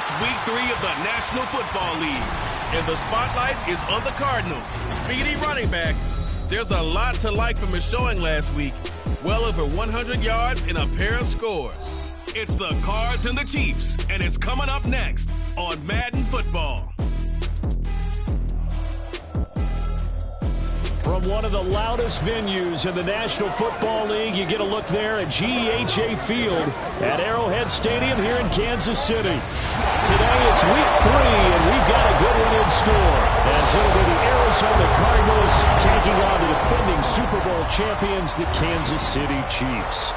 It's week 3 of the National Football League, and the spotlight is on the Cardinals' speedy running back. There's a lot to like from his showing last week. Well over 100 yards and a pair of scores. It's the Cards and the Chiefs, and it's coming up next on Madden Football. From one of the loudest venues in the National Football League, you get a look there at GEHA Field at Arrowhead Stadium here in Kansas City. Today it's week 3, and we've got a good one in store, as it'll be the Arizona Cardinals taking on the defending Super Bowl champions, the Kansas City Chiefs.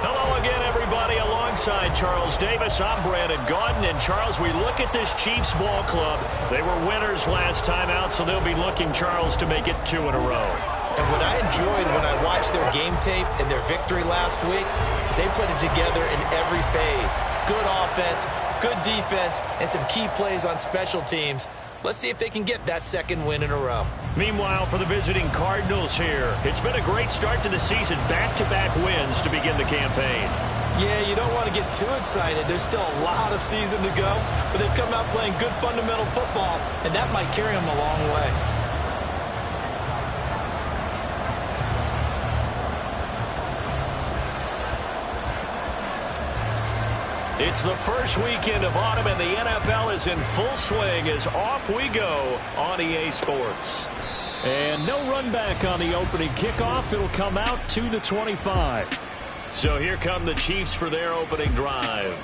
Hello again, everybody. Alongside Charles Davis, I'm Brandon Gaudin. And Charles, we look at this Chiefs ball club. They were winners last time out, so they'll be looking, Charles, to make it 2 in a row. And what I enjoyed when I watched their game tape and their victory last week is they put it together in every phase. Good offense, good defense, and some key plays on special teams. Let's see if they can get that second win in a row. Meanwhile, for the visiting Cardinals here, it's been a great start to the season. Back-to-back wins to begin the campaign. Yeah, you don't want to get too excited. There's still a lot of season to go, but they've come out playing good fundamental football, and that might carry them a long way. It's the first weekend of autumn, and the NFL is in full swing as off we go on EA Sports. And no run back on the opening kickoff. It'll come out to the 25. So here come the Chiefs for their opening drive.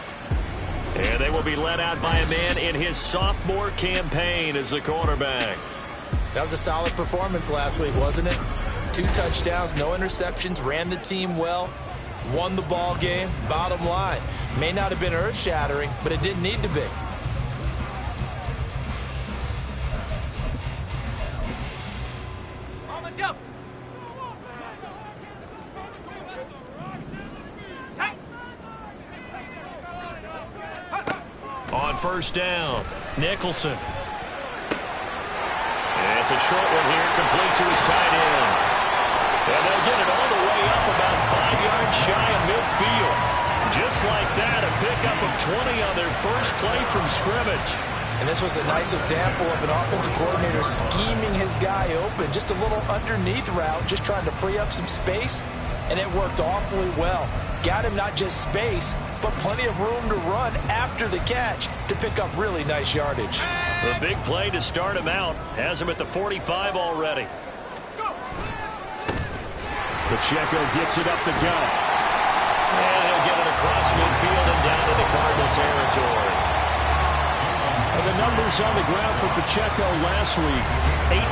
And they will be led out by a man in his sophomore campaign as the quarterback. That was a solid performance last week, wasn't it? 2 touchdowns, no interceptions, ran the team well. Won the ball game. Bottom line, may not have been earth-shattering, but it didn't need to be. On first down, Nicholson. And it's a short one here, complete to his tight end. And they'll get it all the way up about 5 yards shy of midfield. Just like that, a pickup of 20 on their first play from scrimmage. And this was a nice example of an offensive coordinator scheming his guy open. Just a little underneath route, just trying to free up some space. And it worked awfully well. Got him not just space, but plenty of room to run after the catch to pick up really nice yardage. A big play to start him out. Has him at the 45 already. Pacheco gets it up the gut. And he'll get it across midfield and down into Cardinal territory. And the numbers on the ground for Pacheco last week: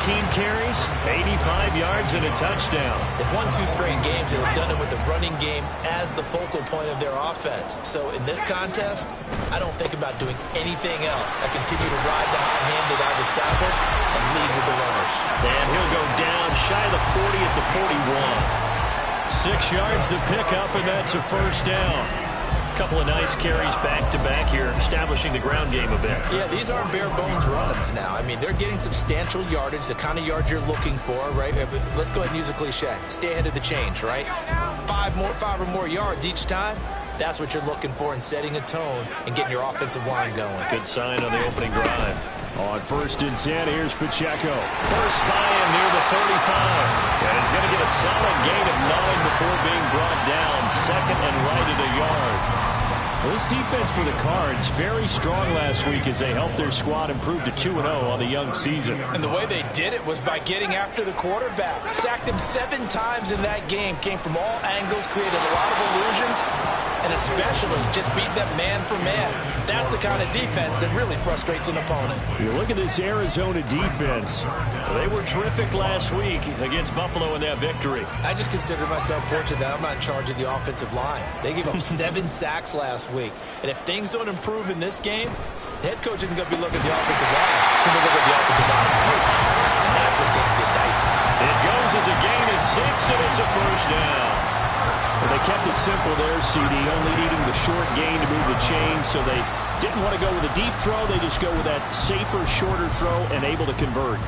18 carries, 85 yards, and a touchdown. They've won 2 straight games, and they've done it with the running game as the focal point of their offense. So in this contest, I don't think about doing anything else. I continue to ride the hot hand that I've established and lead with the runners. And he'll go down shy of the 40 at the 41. 6 yards to pick up, and that's a first down. Couple of nice carries back-to-back here, establishing the ground game a bit. Yeah, these aren't bare-bones runs now. I mean, they're getting substantial yardage, the kind of yards you're looking for, right? Let's go ahead and use a cliche. Stay ahead of the change, right? 5 or more yards each time. That's what you're looking for in setting a tone and getting your offensive line going. Good sign on the opening drive. On 1st and 10, here's Pacheco. First by him near the 35. And he's going to get a solid gain of 9 before being brought down. Second and right at a yard. Well, this defense for the Cards, very strong last week as they helped their squad improve to 2-0 on the young season. And the way they did it was by getting after the quarterback. Sacked him 7 times in that game. Came from all angles, created a lot of illusions, and especially just beat them man for man. That's the kind of defense that really frustrates an opponent. You look at this Arizona defense. They were terrific last week against Buffalo in that victory. I just consider myself fortunate that I'm not in charge of the offensive line. They gave up 7 sacks last week. And if things don't improve in this game, the head coach isn't going to be looking at the offensive line. He's going to look at the offensive line coach. And that's when things get dicey. It goes as a gain of 6, and it's a first down. Well, they kept it simple there, CD, only needing the short gain to move the chain, so they didn't want to go with a deep throw. They just go with that safer, shorter throw and able to convert.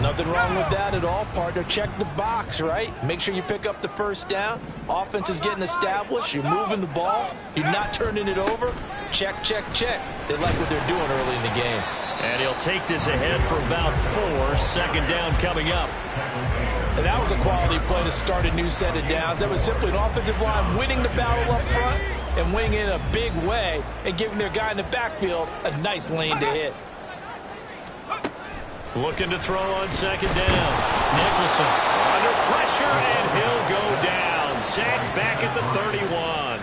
Nothing wrong with that at all, partner. Check the box, right? Make sure you pick up the first down. Offense is getting established. You're moving the ball. You're not turning it over. check, check, check. They like what they're doing early in the game. And he'll take this ahead for about 4. Second down coming up. And that was a quality play to start a new set of downs. That was simply an offensive line winning the battle up front and winning in a big way and giving their guy in the backfield a nice lane to hit. Looking to throw on second down. Nicholson under pressure, and he'll go down. Sacked back at the 31.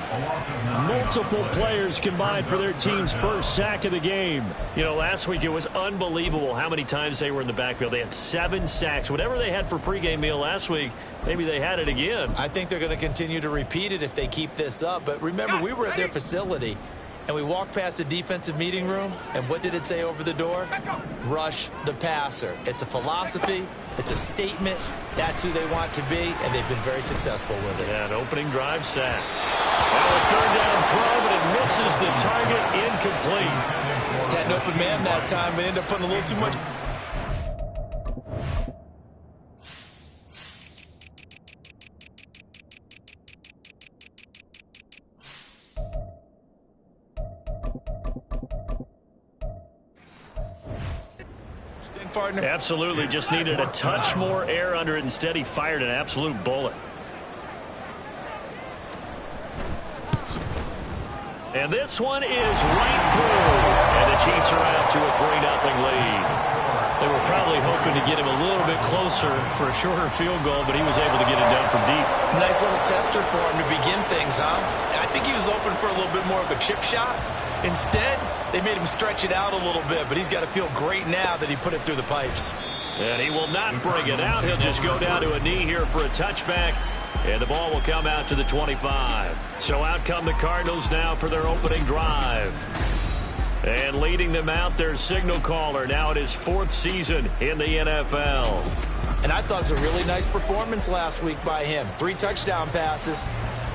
Multiple players combined for their team's first sack of the game. You know, last week it was unbelievable how many times they were in the backfield. They had 7 sacks. Whatever they had for pregame meal last week, maybe they had it again. I think they're going to continue to repeat it if they keep this up. But remember, we were at their facility, and we walked past the defensive meeting room, and what did it say over the door? Rush the passer. It's a philosophy. It's a statement. That's who they want to be, and they've been very successful with it. Yeah, an opening drive sack. Well, a third down throw, but it misses the target, incomplete. Had an open man that time, but ended up putting a little too much. Partner. Absolutely, just needed a touch more air under it. Instead, he fired an absolute bullet. And this one is right through. And the Chiefs are out to a 3-0 lead. They were probably hoping to get him a little bit closer for a shorter field goal, but he was able to get it down from deep. Nice little tester for him to begin things, huh? I think he was open for a little bit more of a chip shot. Instead, they made him stretch it out a little bit, but he's got to feel great now that he put it through the pipes. And he will not bring it out. He'll just go down to a knee here for a touchback, and the ball will come out to the 25. So out come the Cardinals now for their opening drive. And leading them out, their signal caller, now in his 4th season in the NFL. And I thought it was a really nice performance last week by him. 3 touchdown passes.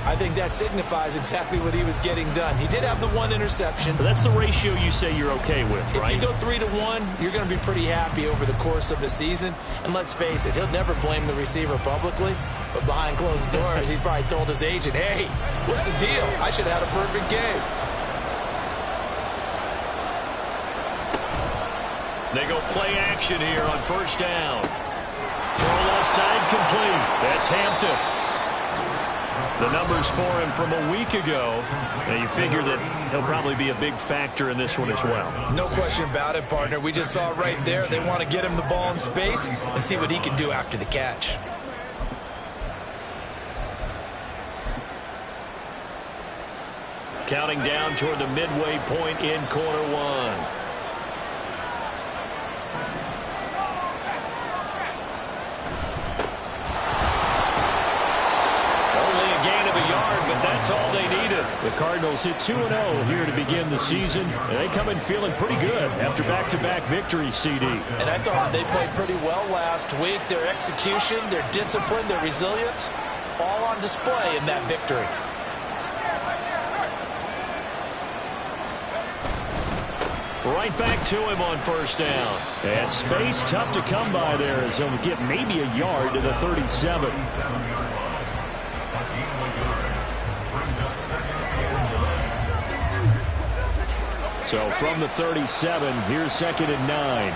I think that signifies exactly what he was getting done. He did have the 1 interception. But that's the ratio you say you're okay with, right? If you go 3-1, you're going to be pretty happy over the course of the season. And let's face it, he'll never blame the receiver publicly. But behind closed doors, he probably told his agent, hey, what's the deal? I should have had a perfect game. They go play action here on first down. Throw left side complete. That's Hampton. The numbers for him from a week ago. Now you figure that he'll probably be a big factor in this one as well. No question about it, partner. We just saw it right there. They want to get him the ball in space and see what he can do after the catch. Counting down toward the midway point in quarter 1. That's all they needed. The Cardinals hit 2-0 here to begin the season, and they come in feeling pretty good after back-to-back victories, CD. And I thought they played pretty well last week. Their execution, their discipline, their resilience, all on display in that victory. Right back to him on first down. And space tough to come by there as he'll get maybe a yard to the 37. So from the 37, here's 2nd and 9.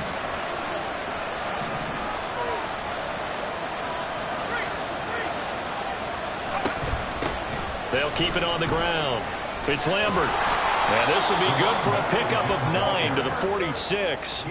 They'll keep it on the ground. It's Lambert. And this will be good for a pickup of 9 to the 46.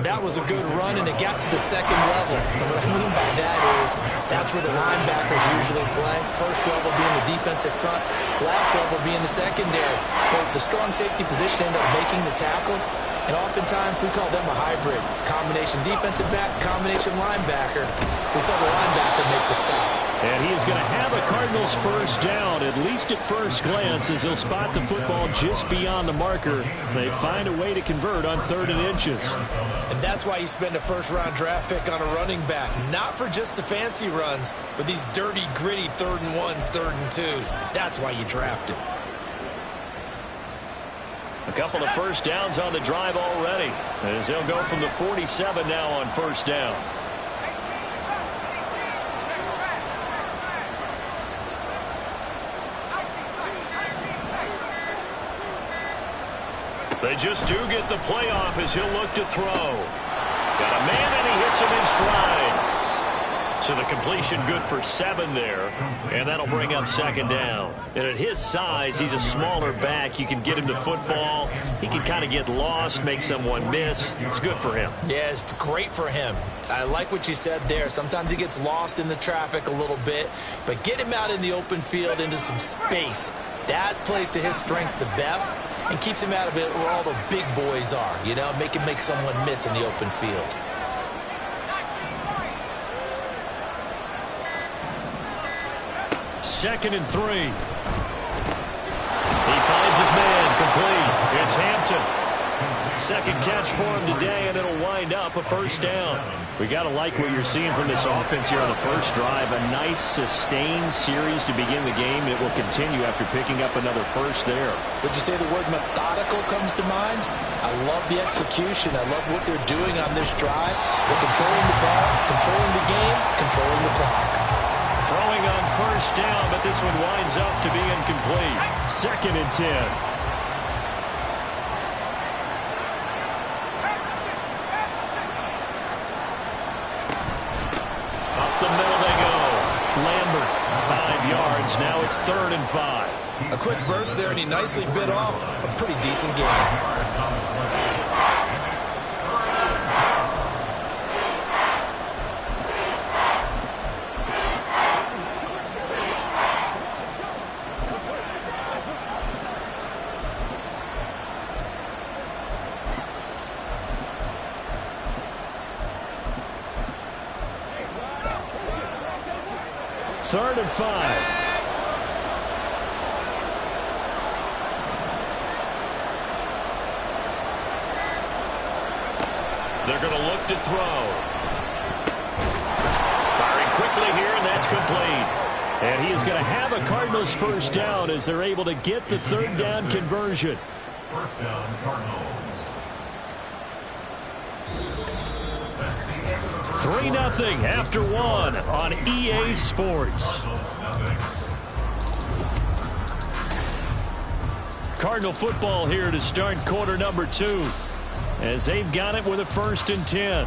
That was a good run, and it got to the 2nd level. And what I mean by that is that's where the linebackers usually play. First level being the defensive front, last level being the secondary. But the strong safety position ended up making the tackle. And oftentimes we call them a hybrid. Combination defensive back, combination linebacker. We saw the linebacker make the stop. And he is going to have a Cardinals first down, at least at first glance, as he'll spot the football just beyond the marker. They find a way to convert on 3rd and inches. And that's why you spend a first-round draft pick on a running back. Not for just the fancy runs, but these dirty, gritty 3rd and 1s, 3rd and 2s. That's why you draft him. A couple of first downs on the drive already, as they'll go from the 47 now on first down. They just do get the playoff as he'll look to throw. Got a man, and he hits him in stride. So the completion good for 7 there, and that'll bring up second down. And at his size, he's a smaller back. You can get him to football. He can kind of get lost, make someone miss. It's good for him. Yeah, it's great for him. I like what you said there. Sometimes he gets lost in the traffic a little bit, but get him out in the open field into some space. That plays to his strengths the best and keeps him out of it where all the big boys are, you know, make him make someone miss in the open field. Second and 3. He finds his man, complete. It's Hampton. Second catch for him today, and it'll wind up a first down. We got to like what you're seeing from this offense here on the first drive. A nice, sustained series to begin the game. It will continue after picking up another first there. Would you say the word methodical comes to mind? I love the execution. I love what they're doing on this drive. They're controlling the ball, controlling the game, controlling the clock. Throwing on first down, but this one winds up to be incomplete. Second and 10. Up the middle they go. Lambert, 5 yards. Now it's 3rd and 5. A quick burst there, and he nicely bit off a pretty decent game. Third and 5. They're going to look to throw. Firing quickly here, and that's complete. And he is going to have a Cardinals first down as they're able to get the third down conversion. First down, Cardinals. 3-0 after 1 on EA Sports. Cardinal football here to start quarter number 2 as they've got it with a 1st and 10.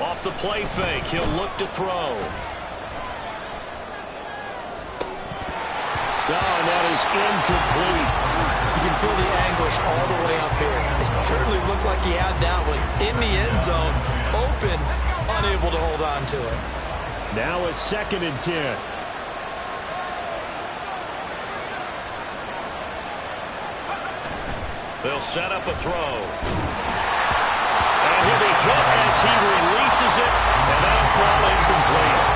Off the play fake, he'll look to throw. Oh, and that is incomplete. You can feel the anguish all the way up here. It certainly looked like he had that one in the end zone, open, unable to hold on to it. Now a 2nd and 10. They'll set up a throw. And he'll be hit as he releases it, and that'll fall incomplete.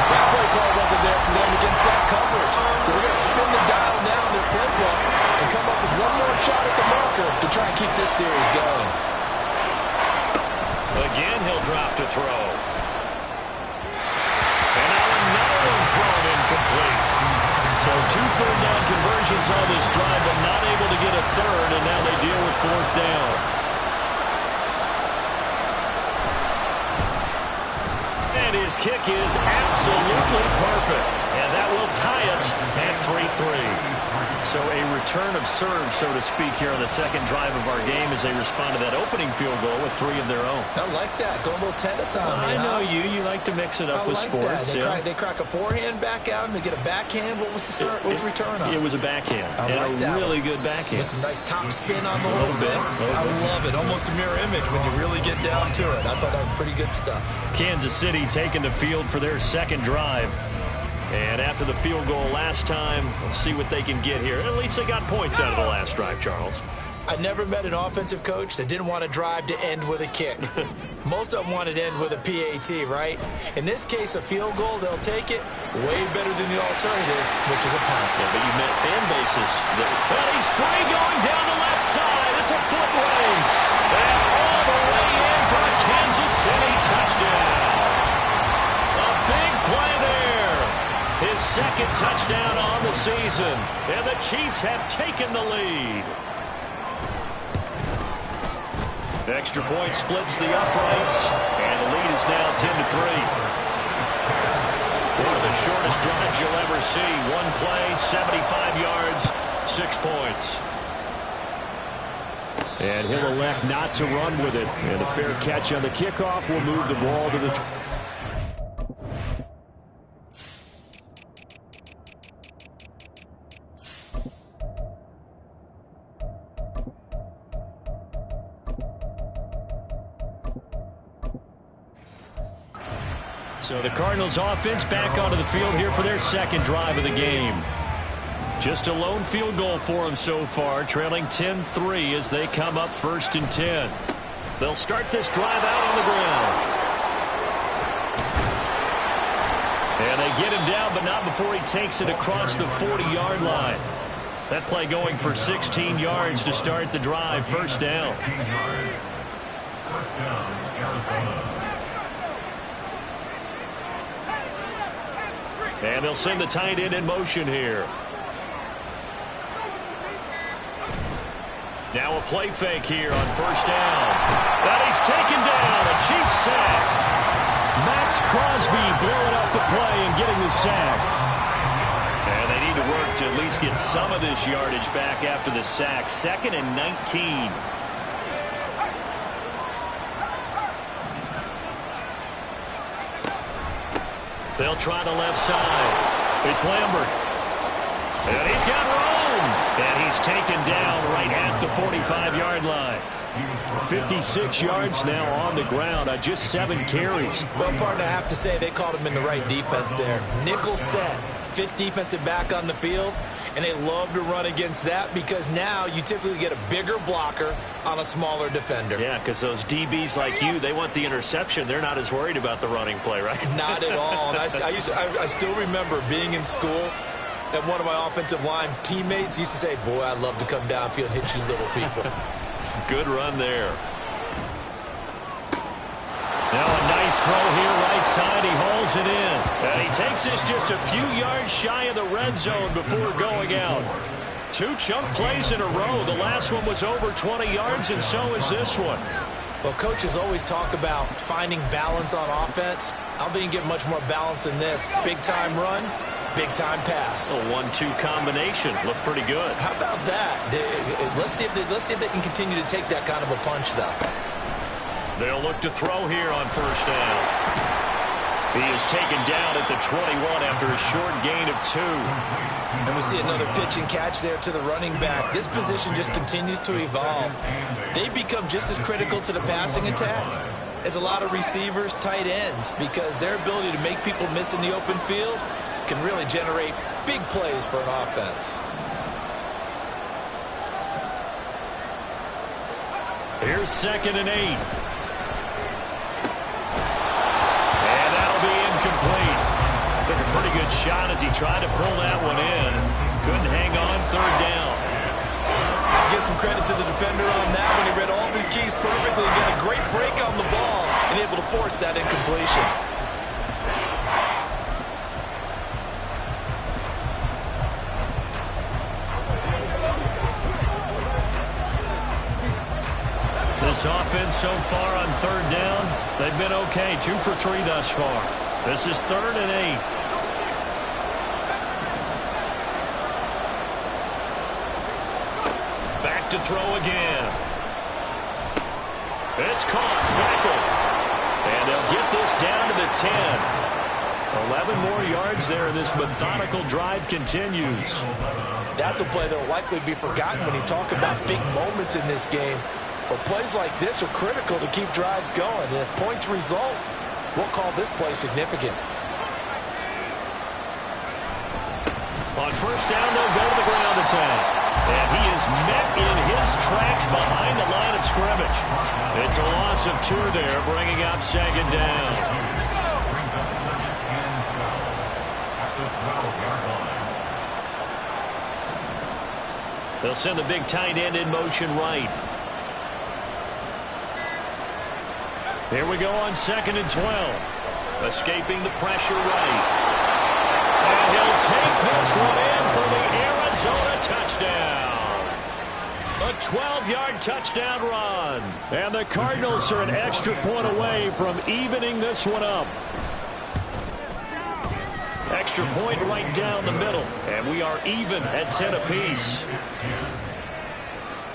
That play call wasn't there for them against that coverage. So they're going to spin the dial now in their playbook and come up with one more shot at the marker to try and keep this series going. Again, he'll drop to throw. And now another one thrown incomplete. So 2 third down conversions on this drive, but not able to get a third, and now they deal with 4th down. And his kick is absolutely perfect. And that will tie us at 3-3. So a return of serve, so to speak, here on the second drive of our game as they respond to that opening field goal with 3 of their own. I like that. Go a little tennis on me. I know you. You like to mix it up with like sports. That. They crack a forehand back at him. They get a backhand. What was the return on? It was a backhand. I and like a that really one. good backhand. With some nice top spin on the little bit. I love it. Almost a mirror image when you really get down to it. I thought that was pretty good stuff. Kansas City taking the field for their second drive. And after the field goal last time, we'll see what they can get here. At least they got points out of the last drive, Charles. I never met an offensive coach that didn't want to drive to end with a kick. Most of them wanted to end with a PAT, right? In this case, a field goal, they'll take it. Way better than the alternative, which is a punt. Yeah, but you met fan bases. But he's free going down the left side. It's a foot race. And all the way in for a Kansas City touchdown. A big play there. His second touchdown on the season. And the Chiefs have taken the lead. Extra point splits the uprights. And the lead is now 10-3. One of the shortest drives you'll ever see. One play, 75 yards, 6 points. And he'll elect not to run with it. And a fair catch on the kickoff will move the ball to the... So the Cardinals offense back onto the field here for their second drive of the game. Just a lone field goal for them so far, trailing 10-3 as they come up 1st and 10. They'll start this drive out on the ground. And they get him down, but not before he takes it across the 40-yard line. That play going for 16 yards to start the drive. First down. 16 yards. First down, Arizona. And they'll send the tight end in motion here. Now a play fake here on first down. And he's taken down. A Chiefs sack. Max Crosby blowing up the play and getting the sack. And they need to work to at least get some of this yardage back after the sack. 2nd and 19. They'll try the left side. It's Lambert. And he's got room. And he's taken down right at the 45-yard line. 56 yards now on the ground on just 7 carries. Well, partner, I have to say they called him in the right defense there. Nickel set, 5th defensive back on the field, and they love to run against that because now you typically get a bigger blocker on a smaller defender. Yeah, because those DBs like you, they want the interception. They're not as worried about the running play, right? Not at all. And I still remember being in school, and one of my offensive line teammates used to say, boy, I'd love to come downfield and hit you little people. Good run there. Now a nice throw here right side. He hauls it in. And he takes this just a few yards shy of the red zone before going out. 2 chunk plays in a row. The last one was over 20 yards, and so is this one. Well, coaches always talk about finding balance on offense. I don't think you get much more balance than this. Big-time run, big-time pass. A 1-2 combination. Looked pretty good. How about that? Let's see if they can continue to take that kind of a punch, though. They'll look to throw here on first down. He is taken down at the 21 after a short gain of 2. And we see another pitch and catch there to the running back. This position just continues to evolve. They become just as critical to the passing attack as a lot of receivers, tight ends, because their ability to make people miss in the open field can really generate big plays for an offense. Here's 2nd and 8. And that'll be incomplete. Took a pretty good shot as he tried to pull that one in. Couldn't hang on. 3rd down. Give some credit to the defender on that when he read all of his keys perfectly and got a great break on the ball and able to force that incompletion. This offense so far on 3rd down, they've been okay. 2 for 3 thus far. This is 3rd and 8. Back to throw again. It's caught. Tackled. And they'll get this down to the 10. 11 more yards there, and this methodical drive continues. That's a play that will likely be forgotten when you talk about big moments in this game. But plays like this are critical to keep drives going. And if points result, we'll call this play significant. On first down, they'll go to the ground attack. And he is met in his tracks behind the line of scrimmage. It's a loss of 2 there, bringing up 2nd down. Brings up 2nd and 12 at the 12-yard line. They'll send the big tight end in motion right. Here we go on 2nd and 12. Escaping the pressure right. And he'll take this one in for the Arizona touchdown. A 12-yard touchdown run. And the Cardinals are an extra point away from evening this one up. extra point right down the middle. And we are even at 10 apiece.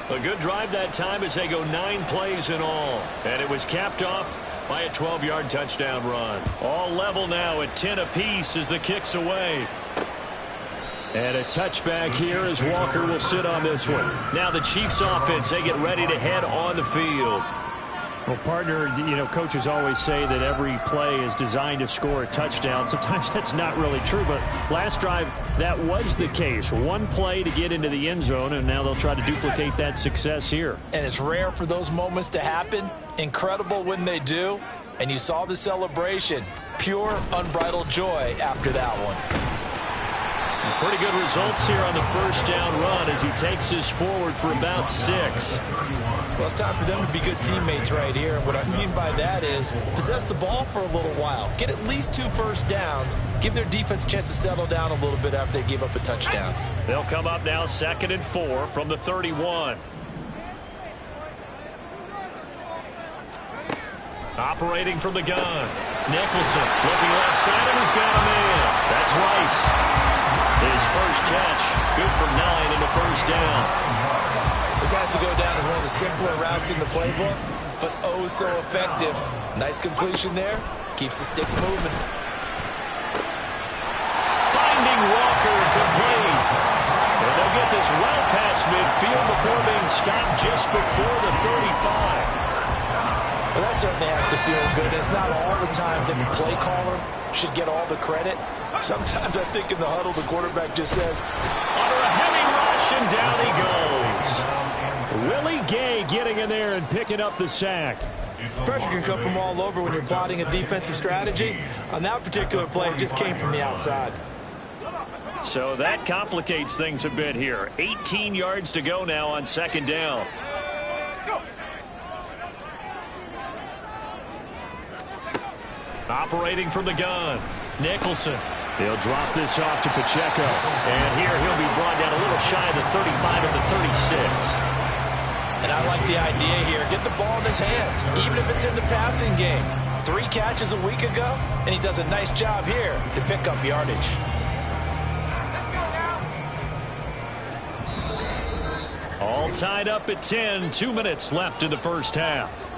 A good drive that time as they go 9 plays in all. And it was capped off by a 12-yard touchdown run. All level now at 10 apiece as the kick's away. And a touchback here as Walker will sit on this one. Now the Chiefs offense, they get ready to head on the field. Well, partner, coaches always say that every play is designed to score a touchdown. Sometimes that's not really true, but last drive, that was the case. One play to get into the end zone, and now they'll try to duplicate that success here. And it's rare for those moments to happen. Incredible when they do. And you saw the celebration. Pure, unbridled joy after that one. Pretty good results here on the first down run as he takes this forward for about 6. Well, it's time for them to be good teammates right here. And what I mean by that is possess the ball for a little while. Get at least 2 first downs. Give their defense a chance to settle down a little bit after they give up a touchdown. They'll come up now 2nd and 4 from the 31. Operating from the gun. Nicholson looking left side and he's got a man. That's Rice. His first catch, good for 9 in the first down. This has to go down as one of the simpler routes in the playbook, but oh so effective. Nice completion there. Keeps the sticks moving. Finding Walker complete. And they'll get this well past midfield before being stopped just before the 35. Well, that certainly has to feel good. It's not all the time that the play caller should get all the credit. Sometimes I think in the huddle the quarterback just says, under a heavy rush, and down he goes. Willie Gay getting in there and picking up the sack. Pressure can come from all over when you're plotting a defensive strategy. On that particular play, it just came from the outside. So that complicates things a bit here. 18 yards to go now on 2nd down. Operating from the gun, Nicholson. He'll drop this off to Pacheco. And here he'll be brought down a little shy of the 35 of the 36. And I like the idea here. Get the ball in his hands, even if it's in the passing game. 3 catches a week ago, and he does a nice job here to pick up yardage. All tied up at 10, 2 minutes left in the first half.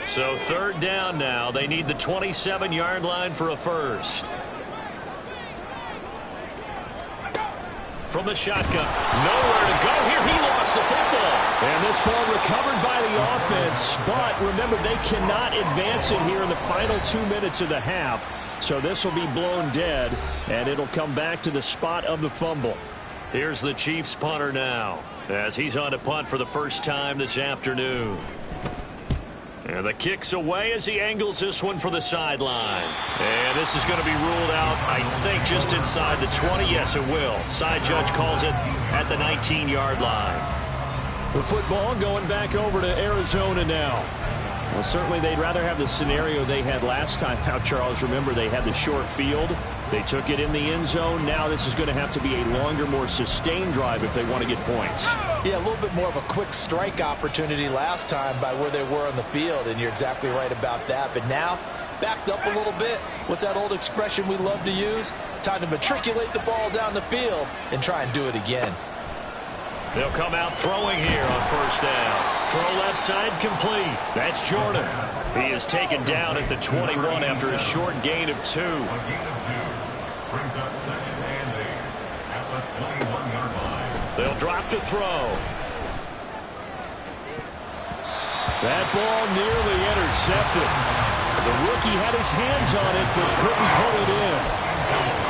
So 3rd down now. They need the 27-yard line for a first. From the shotgun. Nowhere to go here. He lost the football. And this ball recovered by the offense. But remember, they cannot advance it here in the final 2 minutes of the half. So this will be blown dead, and it'll come back to the spot of the fumble. Here's the Chiefs punter now as he's on to punt for the first time this afternoon. And the kick's away as he angles this one for the sideline. And this is going to be ruled out, I think, just inside the 20. Yes, it will. Side judge calls it at the 19-yard line. The football going back over to Arizona now. Well, certainly they'd rather have the scenario they had last time out, Charles. Remember, they had the short field. They took it in the end zone. Now this is going to have to be a longer, more sustained drive if they want to get points. Yeah, a little bit more of a quick strike opportunity last time by where they were on the field, and you're exactly right about that. But now, backed up a little bit. What's that old expression we love to use? Time to matriculate the ball down the field and try and do it again. They'll come out throwing here on first down. Throw left side complete. That's Jordan. He is taken down at the 21 after a short gain of 2. Brings up 2nd and 8 at the 21-yard line. They'll drop to throw. That ball nearly intercepted. The rookie had his hands on it but couldn't pull it in.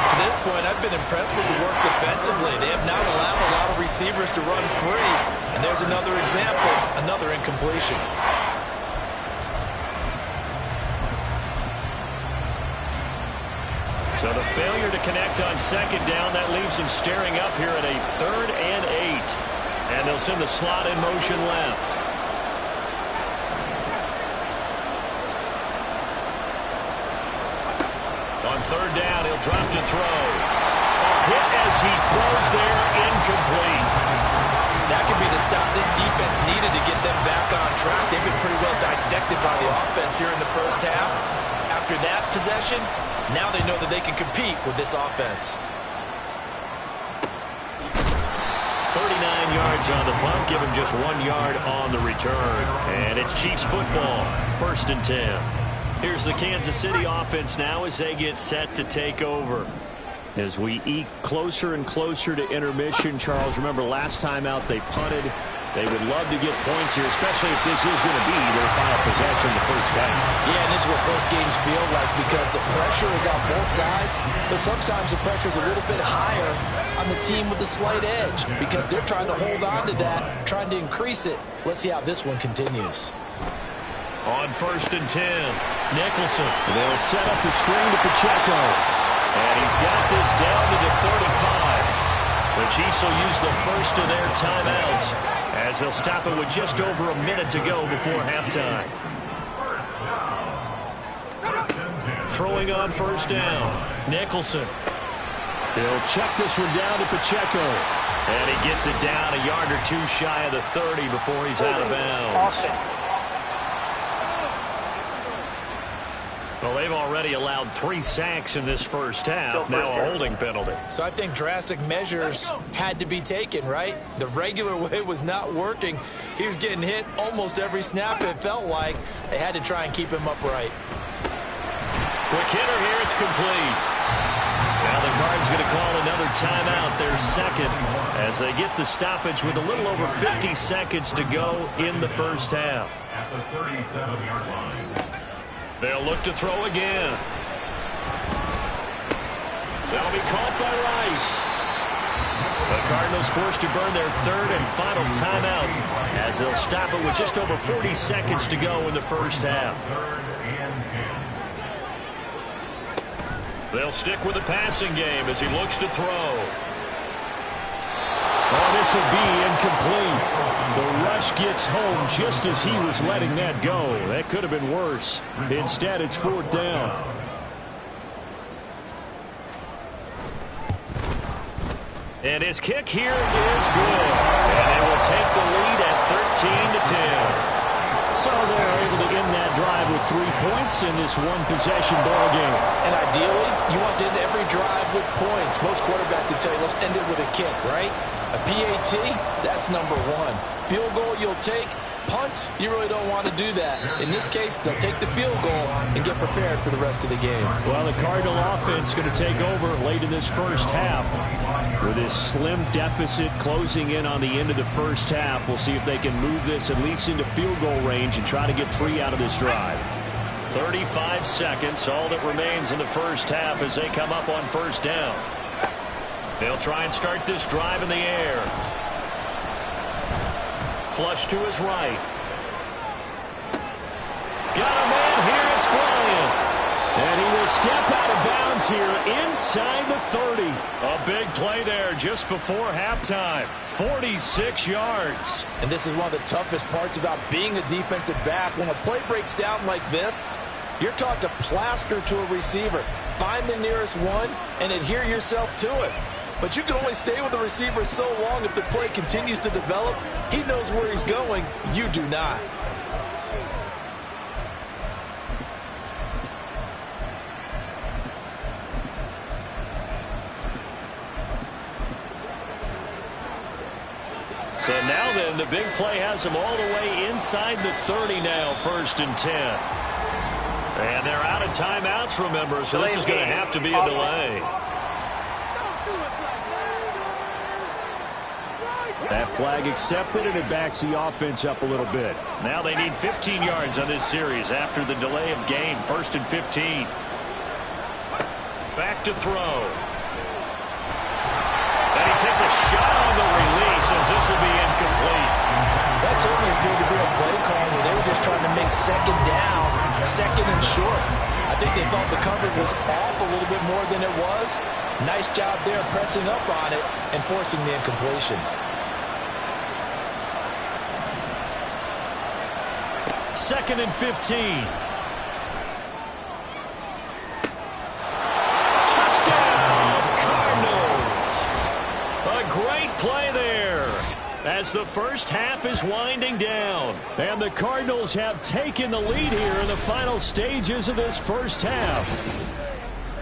To this point, I've been impressed with the work defensively. They have not allowed a lot of receivers to run free. And there's another example, another incompletion. So the failure to connect on 2nd down, that leaves them staring up here at a 3rd and 8. And they'll send the slot in motion left. On 3rd down, he'll drop to throw. A hit as he throws there, incomplete. That could be the stop this defense defense needed to get them back on track. They've been pretty well dissected by the offense here in the first half. After that possession, now they know that they can compete with this offense. 39 yards on the punt, give him just 1 yard on the return. And it's Chiefs football, 1st and 10. Here's the Kansas City offense now as they get set to take over. As we eke closer and closer to intermission, Charles, remember last time out they punted. They would love to get points here, especially if this is going to be their final possession in the first half. Yeah, and this is what close games feel like because the pressure is on both sides, but sometimes the pressure is a little bit higher on the team with the slight edge because they're trying to hold on to that, trying to increase it. Let's see how this one continues. On 1st and 10, Nicholson. They'll set up the screen to Pacheco. And he's got this down to the 35. The Chiefs will use the first of their timeouts as they'll stop it with just over a minute to go before halftime. Throwing on 1st down, Nicholson. He'll check this one down to Pacheco. And he gets it down a yard or two shy of the 30 before he's out of bounds. Well, they've already allowed 3 sacks in this first half. Now a holding penalty. So I think drastic measures had to be taken, right? The regular way was not working. He was getting hit almost every snap, it felt like. They had to try and keep him upright. Quick hitter here, it's complete. Now the Cards going to call another timeout, their second, as they get the stoppage with a little over 50 seconds to go in the first half. At the 37-yard line. They'll look to throw again. That'll be caught by Rice. The Cardinals forced to burn their 3rd and final timeout as they'll stop it with just over 40 seconds to go in the first half. 3rd and 10. They'll stick with the passing game as he looks to throw. Oh, this will be incomplete. The rush gets home just as he was letting that go. That could have been worse. Instead, it's 4th down. And his kick here is good. And they will take the lead at 13-10. So they're able to end that drive with 3 points in this one-possession ball game. And ideally, you want to end every drive with points. Most quarterbacks would tell you, let's end it with a kick, right? A PAT, that's number 1. Field goal you'll take. Punts, you really don't want to do that. In this case, they'll take the field goal and get prepared for the rest of the game. Well, the Cardinal offense is going to take over late in this first half. With this slim deficit closing in on the end of the first half, we'll see if they can move this at least into field goal range and try to get 3 out of this drive. 35 seconds, all that remains in the first half as they come up on 1st down. They'll try and start this drive in the air. Flush to his right. Got a man here, it's Bryant. And he will step out of bounds here inside the 30. A big play there just before halftime. 46 yards. And this is one of the toughest parts about being a defensive back. When a play breaks down like this, you're taught to plaster to a receiver. Find the nearest one and adhere yourself to it. But you can only stay with the receiver so long if the play continues to develop. He knows where he's going. You do not. So now then, the big play has them all the way inside the 30 now, 1st and 10. And they're out of timeouts, remember, so this is going to have to be a delay. That flag accepted, and it backs the offense up a little bit. Now they need 15 yards on this series after the delay of game. 1st and 15. Back to throw. And he takes a shot on the release as this will be incomplete. That certainly appeared to be a play call where they were just trying to make 2nd down, 2nd and short. I think they thought the coverage was off a little bit more than it was. Nice job there pressing up on it and forcing the incompletion. 2nd and 15. Touchdown, Cardinals. A great play there as the first half is winding down. And the Cardinals have taken the lead here in the final stages of this first half.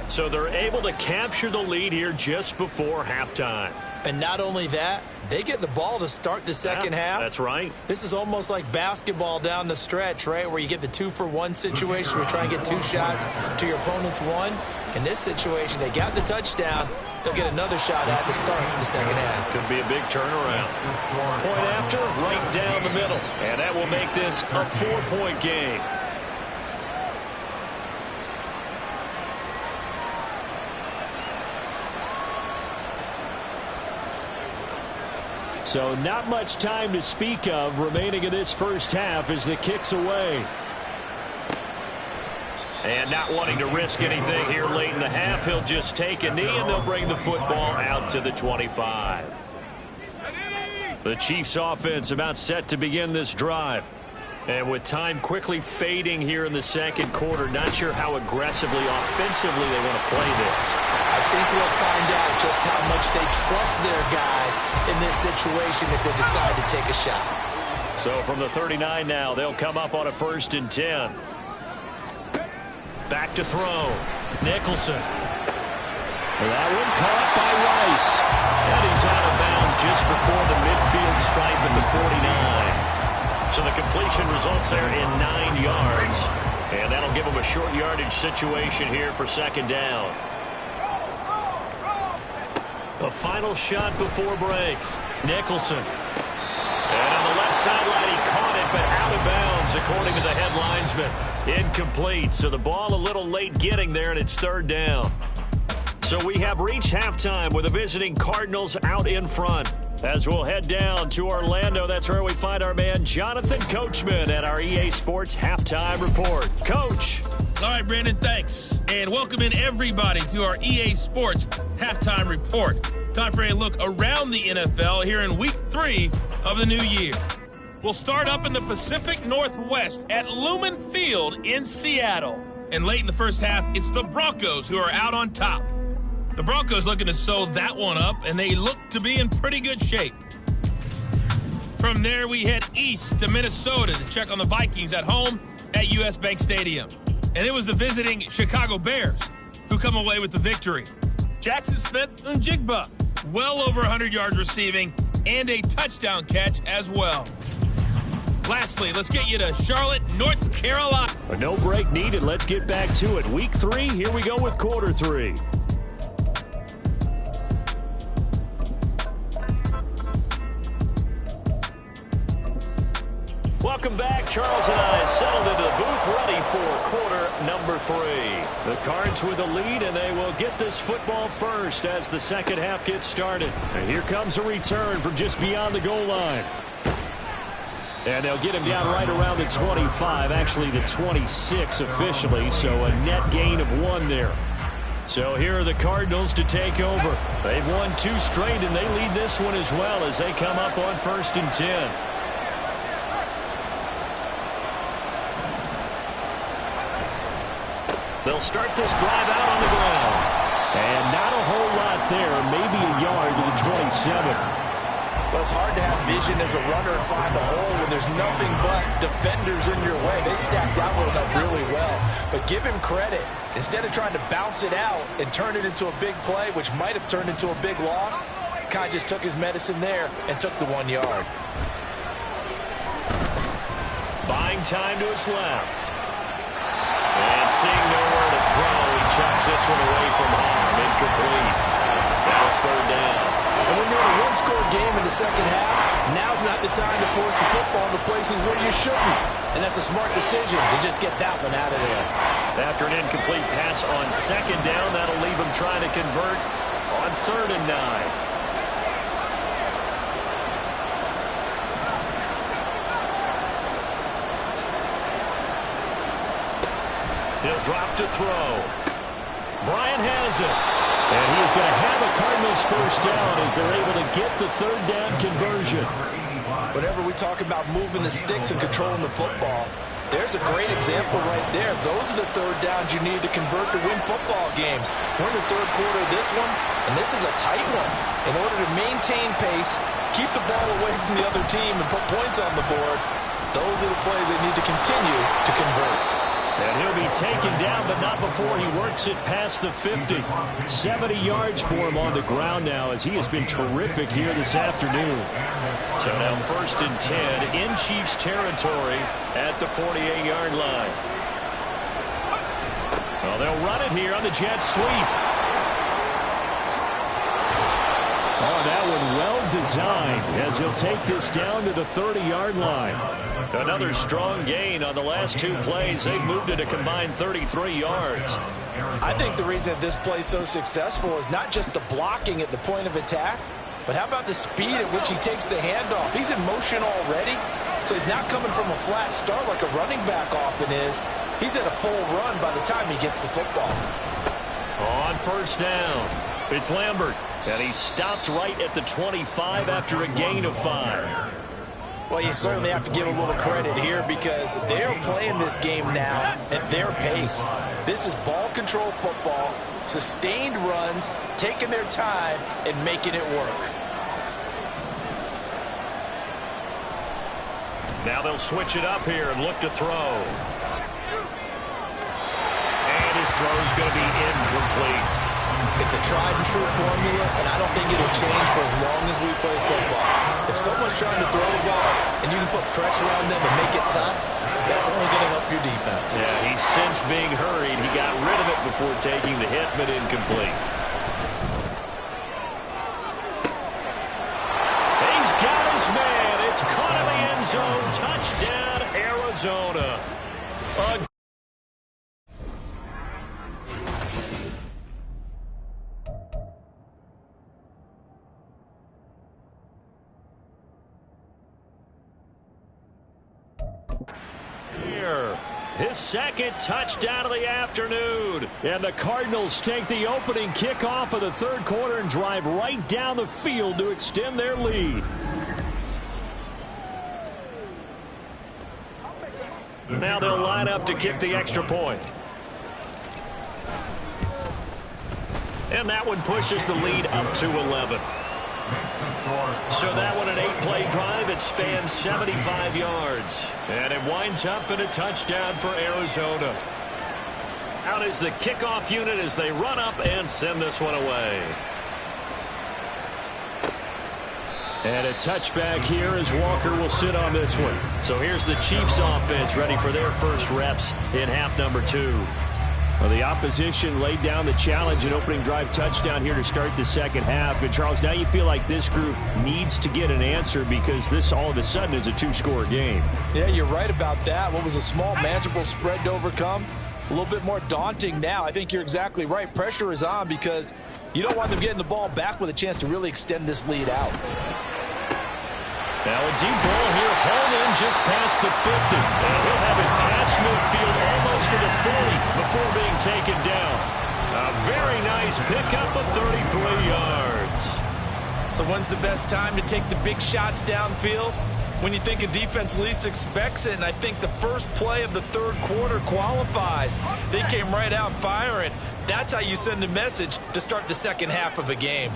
So they're able to capture the lead here just before halftime. And not only that, they get the ball to start the second half. That's right. This is almost like basketball down the stretch, right, where you get the 2-for-1 situation where you try and get 2 shots to your opponent's 1. In this situation, they got the touchdown. They'll get another shot at the start of the second half. Could be a big turnaround. Point after, right down the middle. And that will make this a 4-point game. So not much time to speak of remaining in this first half as the kick's away. And not wanting to risk anything here late in the half, he'll just take a knee and they'll bring the football out to the 25. The Chiefs offense about set to begin this drive. And with time quickly fading here in the second quarter, not sure how aggressively, offensively they want to play this. I think we'll find out just how much they trust their guys in this situation if they decide to take a shot. So from the 39 now, they'll come up on a 1st and 10. Back to throw. Nicholson. That one caught by Rice. And he's out of bounds just before the midfield stripe at the 49. So the completion results there in 9 yards. And that'll give them a short yardage situation here for second down. A final shot before break. Nicholson. And on the left sideline, he caught it, but out of bounds, according to the head linesman. Incomplete, so the ball a little late getting there, and it's 3rd down. So we have reached halftime with the visiting Cardinals out in front. As we'll head down to Orlando, that's where we find our man Jonathan Coachman at our EA Sports Halftime Report. Coach. All right, Brandon, thanks. And welcome in everybody to our EA Sports Halftime Report. Time for a look around the NFL here in Week 3 of the new year. We'll start up in the Pacific Northwest at Lumen Field in Seattle. And late in the first half, it's the Broncos who are out on top. The Broncos looking to sew that one up, and they look to be in pretty good shape. From there, we head east to Minnesota to check on the Vikings at home at US Bank Stadium. And it was the visiting Chicago Bears who come away with the victory. Jackson Smith-Njigba, well over 100 yards receiving and a touchdown catch as well. Lastly, let's get you to Charlotte, North Carolina. No break needed. Let's get back to it. Week 3, here we go with quarter 3. Welcome back. Charles and I settled into the booth, ready for quarter number 3. The Cards with the lead, and they will get this football first as the second half gets started. And here comes a return from just beyond the goal line. And they'll get him down right around the 25, actually the 26 officially, so a net gain of 1 there. So here are the Cardinals to take over. They've won 2 straight, and they lead this one as well as they come up on 1st and 10. They'll start this drive out on the ground. And not a whole lot there, maybe a yard to the 27. Well, it's hard to have vision as a runner and find the hole when there's nothing but defenders in your way. They stacked that one up really well. But give him credit. Instead of trying to bounce it out and turn it into a big play, which might have turned into a big loss, Kai just took his medicine there and took the 1 yard. Buying time to his left. And seeing nowhere to throw, he chucks this one away from harm. Incomplete. Now it's 3rd down. And when you're in a 1-score game in the second half, now's not the time to force the football to places where you shouldn't. And that's a smart decision to just get that one out of there. After an incomplete pass on 2nd down, that'll leave him trying to convert on 3rd and 9. He'll drop to throw. Bryant has it. And he is going to have a Cardinals first down as they're able to get the 3rd down conversion. Whenever we talk about moving the sticks and controlling the football, There's a great example right there. Those are the third downs you need to convert to win football games. We're in the third quarter of this one, and this is a tight one. In order to maintain pace, keep the ball away from the other team, and put points on the board, those are the plays they need to continue to convert. And he'll be taken down, but not before he works it past the 50. 70 yards for him on the ground now, as he has been terrific here this afternoon. So now 1st and 10 in Chiefs territory at the 48-yard line. Well, they'll run it here on the jet sweep. Oh, that one well designed, as he'll take this down to the 30-yard line. Another strong gain on the last 2 plays. They've moved it a combined 33 yards. I think the reason that this play is so successful is not just the blocking at the point of attack, but how about the speed at which he takes the handoff? He's in motion already, so he's not coming from a flat start like a running back often is. He's at a full run by the time he gets the football. On 1st down, it's Lambert, and he stopped right at the 25 after a gain of 5. Well, you certainly have to give a little credit here because they're playing this game now at their pace. This is ball control football, sustained runs, taking their time and making it work. Now they'll switch it up here and look to throw. And his throw's going to be incomplete. It's a tried-and-true formula, and I don't think it'll change for as long as we play football. If someone's trying to throw the ball and you can put pressure on them and make it tough, that's only going to help your defense. Yeah, he's since being hurried. He got rid of it before taking the hit, but incomplete. He's got his man. It's caught in the end zone. Touchdown, Arizona. His 2nd touchdown of the afternoon. And the Cardinals take the opening kickoff of the 3rd quarter and drive right down the field to extend their lead. Now they'll line up to kick the extra point. And that one pushes the lead up to 11. So that one, an 8-play drive. It spans 75 yards. And it winds up in a touchdown for Arizona. Out is the kickoff unit as they run up and send this one away. And a touchback here as Walker will sit on this one. So here's the Chiefs offense ready for their first reps in half number 2. Well, the opposition laid down the challenge and opening drive touchdown here to start the 2nd half. And, Charles, now you feel like this group needs to get an answer because this all of a sudden is a 2-score game. Yeah, you're right about that. What was a small, manageable spread to overcome, a little bit more daunting now. I think you're exactly right. Pressure is on because you don't want them getting the ball back with a chance to really extend this lead out. Now a deep ball here, hauled in just past the 50. And he'll have it past midfield almost to the 40 before being taken down. A very nice pickup of 33 yards. So when's the best time to take the big shots downfield? When you think a defense least expects it, and I think the first play of the 3rd quarter qualifies. They came right out firing. That's how you send a message to start the 2nd half of a game.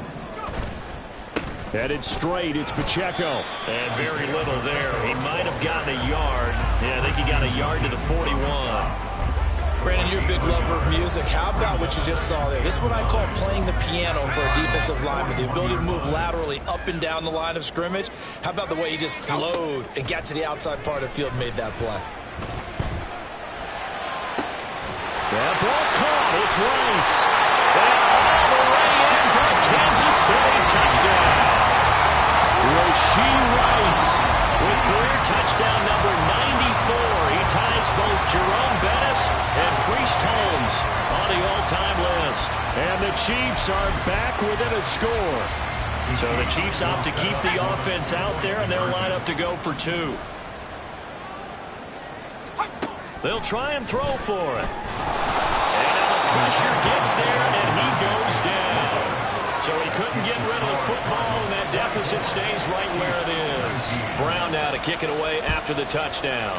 Headed straight, it's Pacheco. And very little there. He might have gotten a yard. Yeah, I think he got a yard to the 41. Brandon, you're a big lover of music. How about what you just saw there? This is what I call playing the piano for a defensive lineman. The ability to move laterally up and down the line of scrimmage. How about the way he just flowed and got to the outside part of the field and made that play? That ball caught. It's Rice. And all the way in for a Kansas City touchdown. Rashee Rice with career touchdown number 94. He ties both Jerome Bettis and Priest Holmes on the all-time list. And the Chiefs are back within a score. So the Chiefs opt to keep the offense out there, and they'll line up to go for 2. They'll try and throw for it. And now the pressure gets there, and he goes down. So he couldn't get rid of the football, and that deficit stays right where it is. Brown now to kick it away after the touchdown.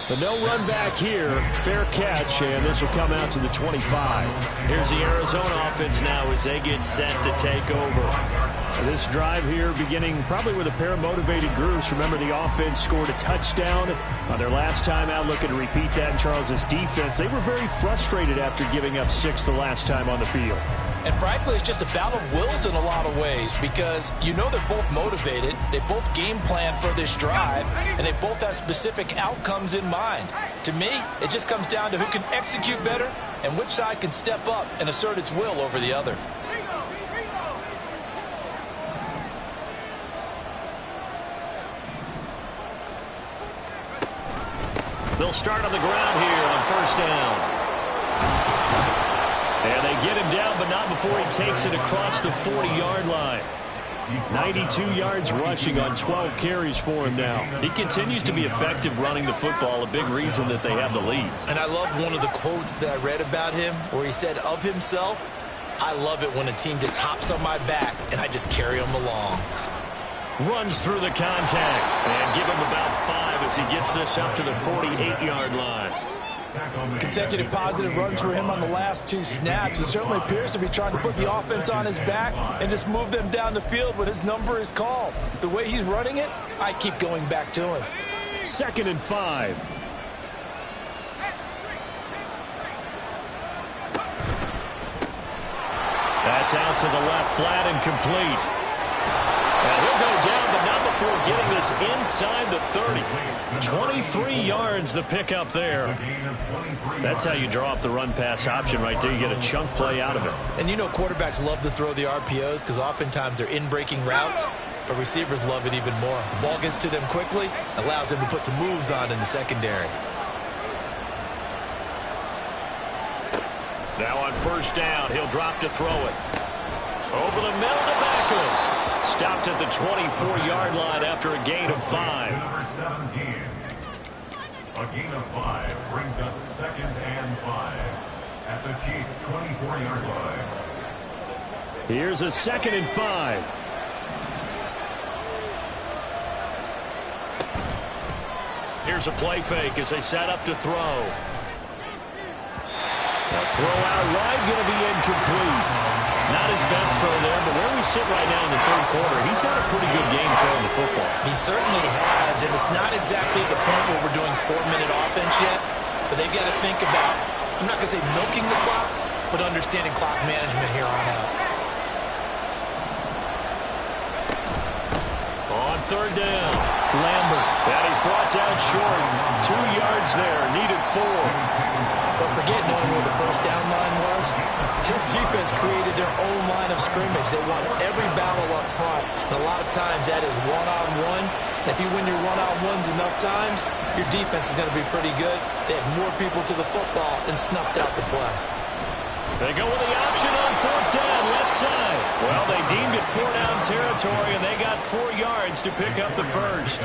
But no run back here. Fair catch, and this will come out to the 25. Here's the Arizona offense now as they get set to take over. This drive here beginning probably with a pair of motivated groups. Remember, the offense scored a touchdown on their last time out. Looking to repeat that in Charles's defense. They were very frustrated after giving up 6 the last time on the field. And frankly, it's just a battle of wills in a lot of ways because you know they're both motivated, they both game plan for this drive, and they both have specific outcomes in mind. To me, it just comes down to who can execute better and which side can step up and assert its will over the other. They'll start on the ground here on first down. And they get him down, but not before he takes it across the 40-yard line. 92 yards rushing on 12 carries for him now. He continues to be effective running the football, a big reason that they have the lead. And I love one of the quotes that I read about him where he said of himself, "I love it when a team just hops on my back and I just carry them along." Runs through the contact and give him about 5 as he gets this up to the 48-yard line. Consecutive positive runs for him on the last 2 snaps. It certainly appears to be trying to put the offense on his back and just move them down the field when his number is called. The way he's running it, I keep going back to him. 2nd and 5. That's out to the left, flat and complete. Now he'll go down, but not before getting this inside the 30. 23 yards the pickup there. That's how you draw up the run-pass option right there. You get a chunk play out of it. And you know quarterbacks love to throw the RPOs because oftentimes they're in-breaking routes, but receivers love it even more. The ball gets to them quickly, allows them to put some moves on in the secondary. Now on first down, he'll drop to throw it. Over the middle to Beckham. Stopped at the 24-yard line after a gain of 5. Number 17. A gain of 5 brings up 2nd and 5 at the Chiefs' 24-yard line. Here's a 2nd and 5. Here's a play fake as they set up to throw. A throw out right, going to be incomplete. Not his best throw there, but where we sit right now in the 3rd quarter, he's had a pretty good game throwing the football. He certainly has, and it's not exactly the point where we're doing 4-minute offense yet, but they've got to think about, I'm not going to say milking the clock, but understanding clock management here on out. On 3rd down, Lambert. And he's brought down short. 2 yards there, needed 4. But forget knowing where the first down line was. His defense created their own line of scrimmage. They won every battle up front. And a lot of times that is one-on-one. And if you win your one-on-ones enough times, your defense is going to be pretty good. They had more people to the football and snuffed out the play. They go with the option on 4th down, left side. Well, they deemed it 4-down territory, and they got 4 yards to pick up the first.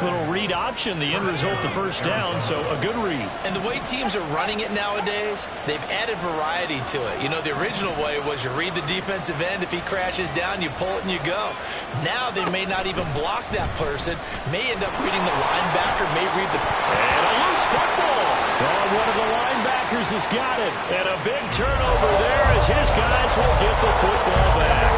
Little read option, the end result, the first down, so a good read. And the way teams are running it nowadays, they've added variety to it. You know, the original way was you read the defensive end. If he crashes down, you pull it and you go. Now they may not even block that person, may end up reading the linebacker, may read the... And a loose football. Oh, one of the linebackers has got it. And a big turnover there as his guys will get the football back.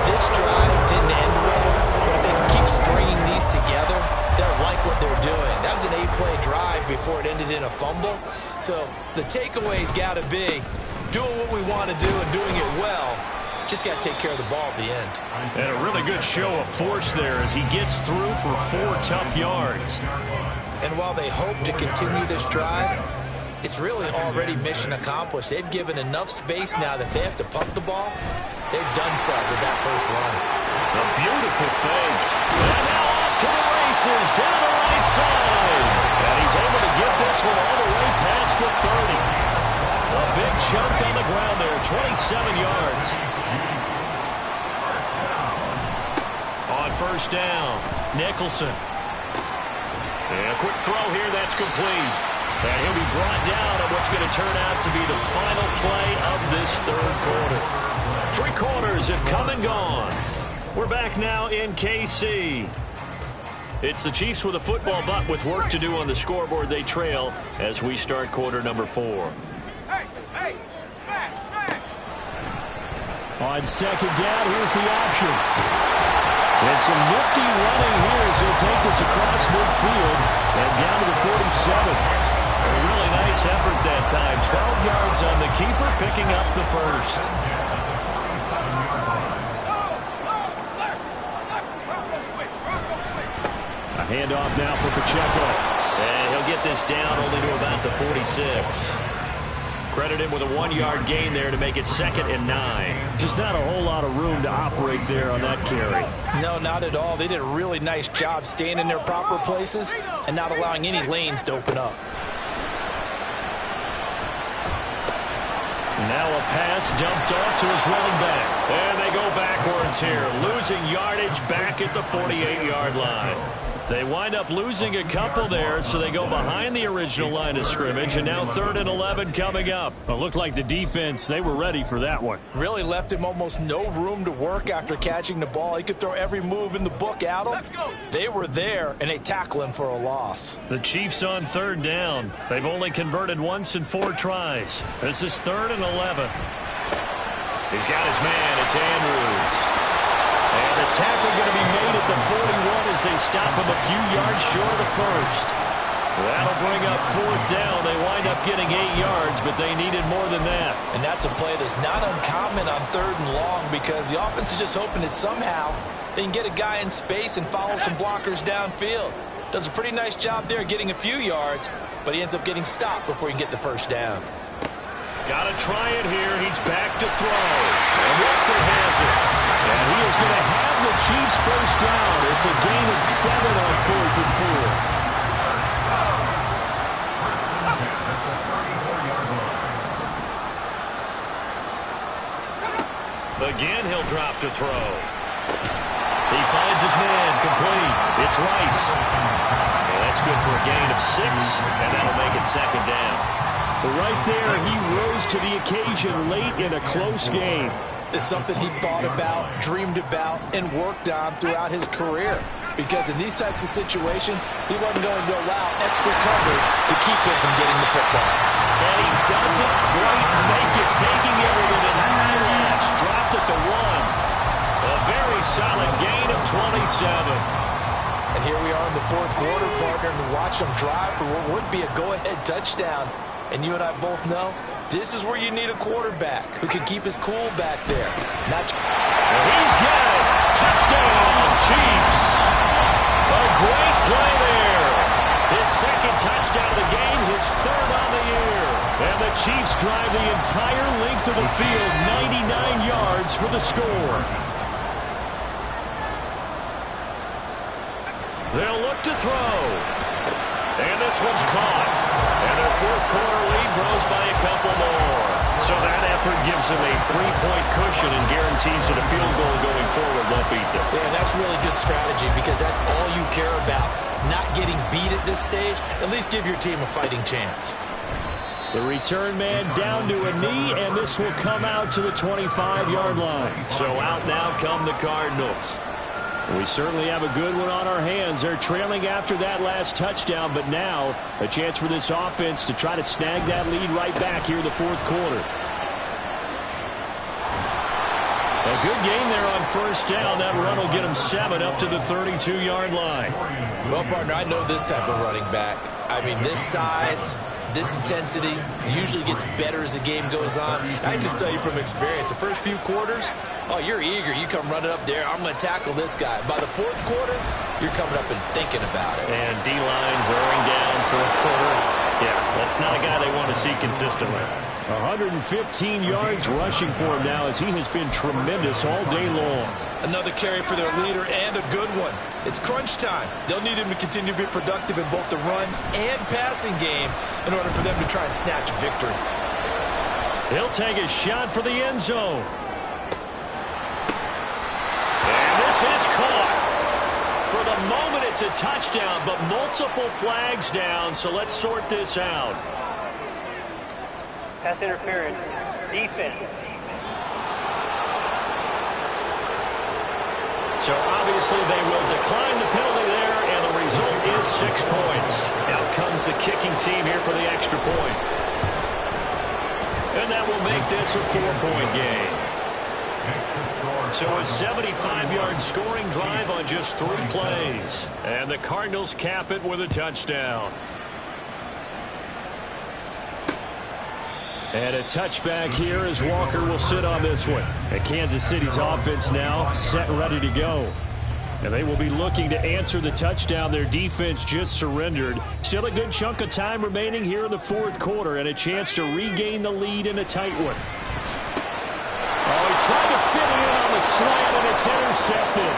This drive didn't end well, but if they can keep stringing these together, they'll like what they're doing. That was an 8-play drive before it ended in a fumble. So the takeaway's got to be doing what we want to do and doing it well. Just got to take care of the ball at the end. And a really good show of force there as he gets through for 4 tough yards. And while they hope to continue this drive, it's really already mission accomplished. They've given enough space now that they have to pump the ball. They've done so with that first run. A beautiful fake. And now off to the races down the right side. And he's able to get this one all the way past the 30. A big chunk on the ground there, 27 yards. On first down, Nicholson. And a quick throw here, that's complete. And he'll be brought down on what's going to turn out to be the final play of this 3rd quarter. 3 quarters have come and gone. We're back now in KC. It's the Chiefs with a football, but with work to do on the scoreboard. They trail as we start quarter number 4. On second down, here's the option. And some nifty running here as he'll take this across midfield and down to the 47. A really nice effort that time. 12 yards on the keeper, picking up the first. A handoff now for Pacheco. And he'll get this down only to about the 46. Credit him with a 1-yard gain there to make it 2nd and 9. Just not a whole lot of room to operate there on that carry. No, not at all. They did a really nice job staying in their proper places and not allowing any lanes to open up. Now a pass dumped off to his running back. And they go backwards here, losing yardage back at the 48-yard line. They wind up losing a couple there, so they go behind the original line of scrimmage, and now 3rd and 11 coming up. It looked like the defense, they were ready for that one. Really left him almost no room to work after catching the ball. He could throw every move in the book at him. They were there, and they tackle him for a loss. The Chiefs on 3rd down. They've only converted once in 4 tries. This is 3rd and 11. He's got his man. It's Andrews. And the tackle going to be made at the 41 as they stop him a few yards short of the first. That'll bring up 4th down. They wind up getting 8 yards, but they needed more than that. And that's a play that's not uncommon on 3rd and long because the offense is just hoping that somehow they can get a guy in space and follow some blockers downfield. Does a pretty nice job there getting a few yards, but he ends up getting stopped before he can get the first down. Got to try it here. He's back to throw. And Walker has it. And he is going to have the Chiefs first down. It's a gain of 7 on 4th and 4. Again, he'll drop to throw. He finds his man, complete. It's Rice. And that's good for a gain of 6, and that'll make it 2nd down. Right there, he rose to the occasion late in a close game. It's something he thought about, dreamed about, and worked on throughout his career. Because in these types of situations, he wasn't going to allow extra coverage to keep him from getting the football. And he doesn't quite make it, taking everything in high lash. Dropped at the 1. A very solid gain of 27. And here we are in the 4th quarter, partner, and watch them drive for what would be a go-ahead touchdown. And you and I both know this is where you need a quarterback who can keep his cool back there. He's got it. Touchdown, Chiefs. A great play there. His 2nd touchdown of the game, his 3rd on the year. And the Chiefs drive the entire length of the field, 99 yards for the score. They'll look to throw. And this one's caught. And their 4th quarter lead grows by a couple more. So that effort gives them a 3-point cushion and guarantees that a field goal going forward won't beat them. Yeah, that's really good strategy because that's all you care about. Not getting beat at this stage. At least give your team a fighting chance. The return man down to a knee, and this will come out to the 25-yard line. So out now come the Cardinals. We certainly have a good one on our hands. They're trailing after that last touchdown, but now a chance for this offense to try to snag that lead right back here in the 4th quarter. A good game there on 1st down. That run will get them 7 up to the 32-yard line. Well, partner, I know this type of running back. I mean, this size, this intensity usually gets better as the game goes on. I just tell you from experience, the first few quarters, oh, you're eager. You come running up there. I'm going to tackle this guy. By the 4th quarter, you're coming up and thinking about it. And D-line wearing down 4th quarter. Yeah, that's not a guy they want to see consistently. 115 yards rushing for him now as he has been tremendous all day long. Another carry for their leader and a good one. It's crunch time. They'll need him to continue to be productive in both the run and passing game in order for them to try and snatch a victory. He'll take a shot for the end zone. And this is caught. For the moment, it's a touchdown, but multiple flags down, so let's sort this out. Pass interference. Defense. So obviously they will decline the penalty there, and the 6 points. Out comes the kicking team here for the extra point. And that will make this a 4-point game. So a 75-yard scoring drive on just 3 plays. And the Cardinals cap it with a touchdown. And a touchback here as Walker will sit on this one. And Kansas City's offense now set and ready to go. And they will be looking to answer the touchdown their defense just surrendered. Still a good chunk of time remaining here in the 4th quarter and a chance to regain the lead in a tight one. Oh, he tried to fit it in on the slant, and it's intercepted.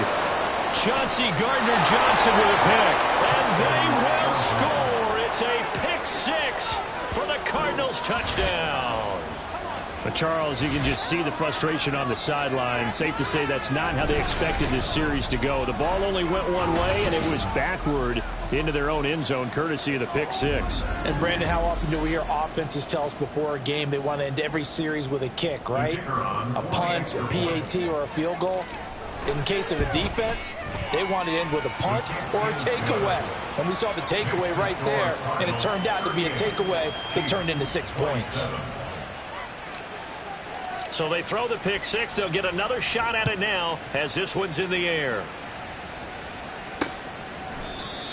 Chauncey Gardner-Johnson with a pick. And they will score. It's a pick 6 for the Cardinals touchdown. But Charles, you can just see the frustration on the sideline. Safe to say that's not how they expected this series to go. The ball only went one way, and it was backward into their own end zone, courtesy of the pick 6. And, Brandon, how often do we hear offenses tell us before a game they want to end every series with a kick, right? A punt, a PAT, or a field goal. In case of a defense, they want to end with a punt or a takeaway. And we saw the takeaway right there, and it turned out to be a takeaway that turned into 6 points. So they throw the pick 6. They'll get another shot at it now as this one's in the air.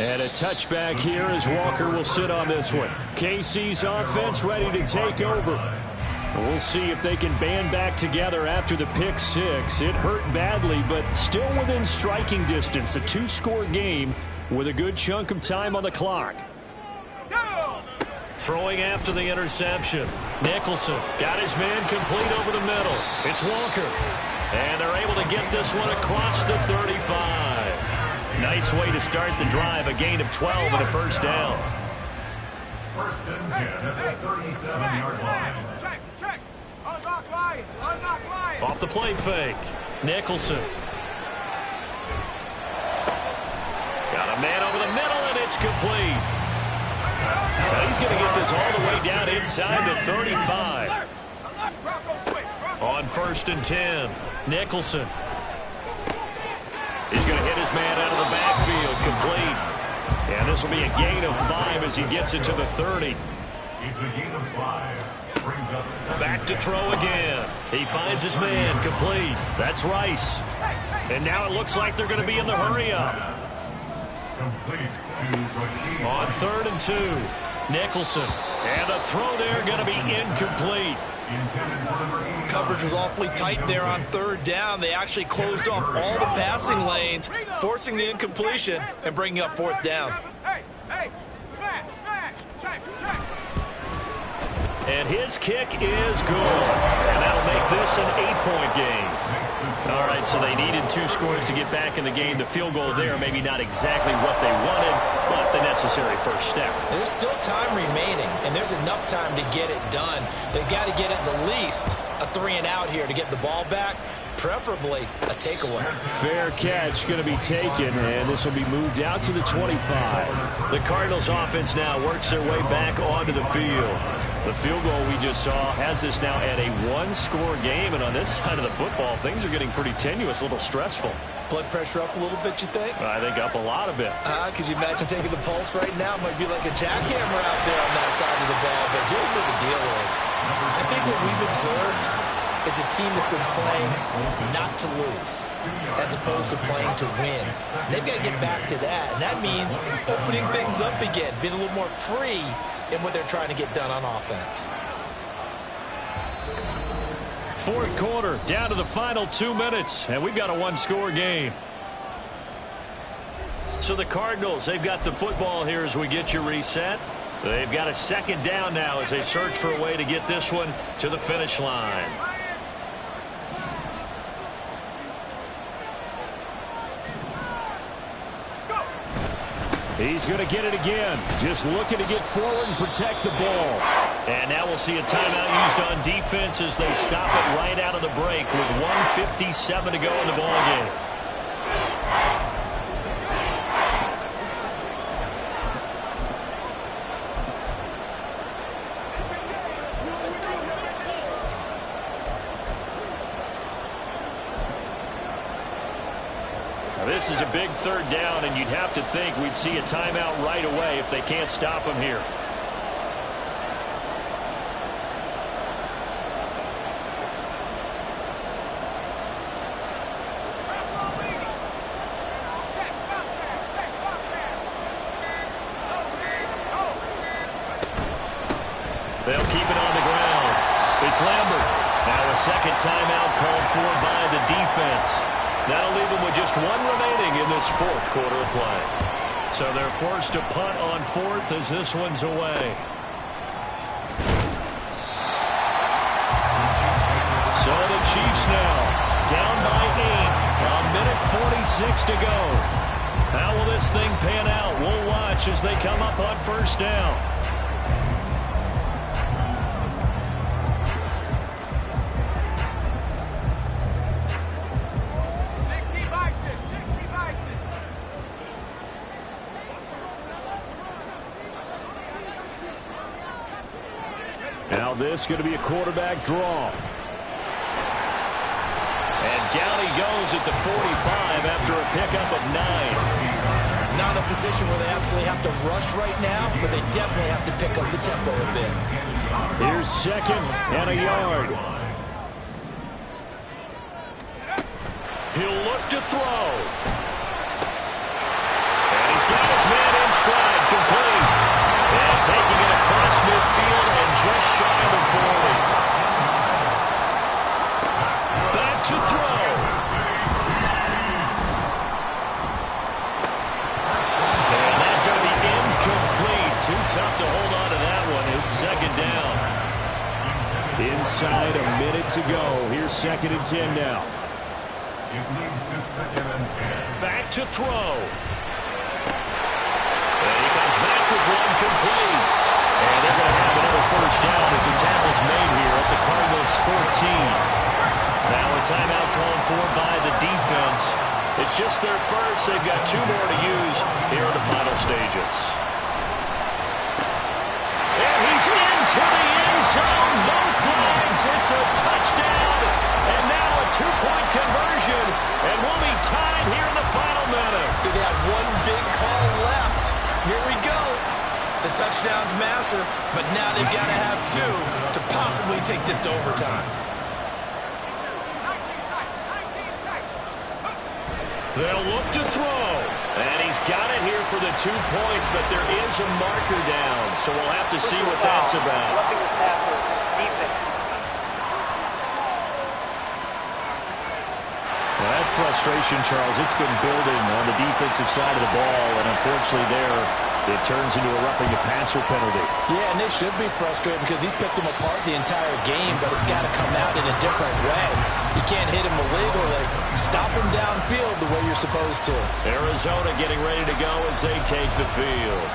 And a touchback here as Walker will sit on this one. KC's offense ready to take over. We'll see if they can band back together after the pick 6. It hurt badly, but still within striking distance. A 2-score game with a good chunk of time on the clock. Throwing after the interception. Nicholson got his man complete over the middle. It's Walker. And they're able to get this one across the 35. Nice way to start the drive. A gain of 12 and a first down. First and 10 at the 37-yard line. Check. Unlock line. Off the play fake. Nicholson. Got a man over the middle, and it's complete. Now he's going to get this all the way down inside the 35. On 1st and 10, Nicholson. He's going to hit his man out of the backfield, complete. And this will be a gain of 5 as he gets it to the 30. It's a gain of 5. Brings up 7. Back to throw again. He finds his man, complete. That's Rice. And now it looks like they're going to be in the hurry-up. Complete to Rashid. On 3rd and 2, Nicholson. And the throw there going to be incomplete. Coverage was awfully tight there on 3rd down. They actually closed off all the passing lanes, forcing the incompletion and bringing up 4th down. Check. And his kick is good. And that'll make this an 8-point game. All right, so they needed 2 scores to get back in the game. The field goal there, maybe not exactly what they wanted, but the necessary first step. There's still time remaining, and there's enough time to get it done. They've got to get at the least a 3-and-out here to get the ball back, preferably a takeaway. Fair catch going to be taken, and this will be moved out to the 25. The Cardinals offense now works their way back onto the field. The field goal we just saw has us now at a 1-score game, and on this side of the football, things are getting pretty tenuous, a little stressful. Blood pressure up a little bit, you think? I think up a lot of it. Could you imagine taking the pulse right now? It might be like a jackhammer out there on that side of the ball, but here's what the deal is. I think what we've observed is a team that's been playing not to lose as opposed to playing to win. And they've got to get back to that, and that means opening things up again, being a little more free in what they're trying to get done on offense. 4th quarter, down to the final 2 minutes, and we've got a 1-score game. So the Cardinals, they've got the football here as we get you reset. They've got a 2nd down now as they search for a way to get this one to the finish line. He's going to get it again. Just looking to get forward and protect the ball. And now we'll see a timeout used on defense as they stop it right out of the break with 1:57 to go in the ball game. Now, this is a big third down, and you'd have to think we'd see a timeout right away if they can't stop him here. They'll keep it on the ground. It's Lambert. Now a second timeout called for by the defense. That'll leave them with just one remaining in this fourth quarter of play. So they're forced to punt on fourth as this one's away. So the Chiefs now down by 8. A minute 46 to go. How will this thing pan out? We'll watch as they come up on first down. Now this is going to be a quarterback draw. And down he goes at the 45 after a pickup of 9. Not a position where they absolutely have to rush right now, but they definitely have to pick up the tempo a bit. Here's second and a yard. He'll look to throw. And he's got his man in stride, complete. And taking it across midfield and just shy of the 40. Back to throw. And that's going to be incomplete. Too tough to hold on to that one. It's second down. Inside a minute to go. Here's second and 10 now. It leads to second and 10. Back to throw. And he comes back with one complete. And they're going to have another first down as the tackle's made here at the Cardinals' 14. Now a timeout called for by the defense. It's just their first. They've got 2 more to use here in the final stages. And he's into the end zone. No flags. It's a touchdown. And now a 2-point conversion. And we'll be tied here in the final minute. They have one big call left. Here we go. The touchdown's massive, but now they've got to have 2 to possibly take this to overtime. They'll look to throw. And he's got it here for the 2 points, but there is a marker down, so we'll have to see what that's about. Roughing the passer, defense. Well, that frustration, Charles, it's been building on the defensive side of the ball, and unfortunately there, it turns into a roughing the passer penalty. Yeah, and they should be frustrated because he's picked them apart the entire game, but it's got to come out in a different way. You can't hit him illegally. Stop him downfield the way you're supposed to. Arizona getting ready to go as they take the field.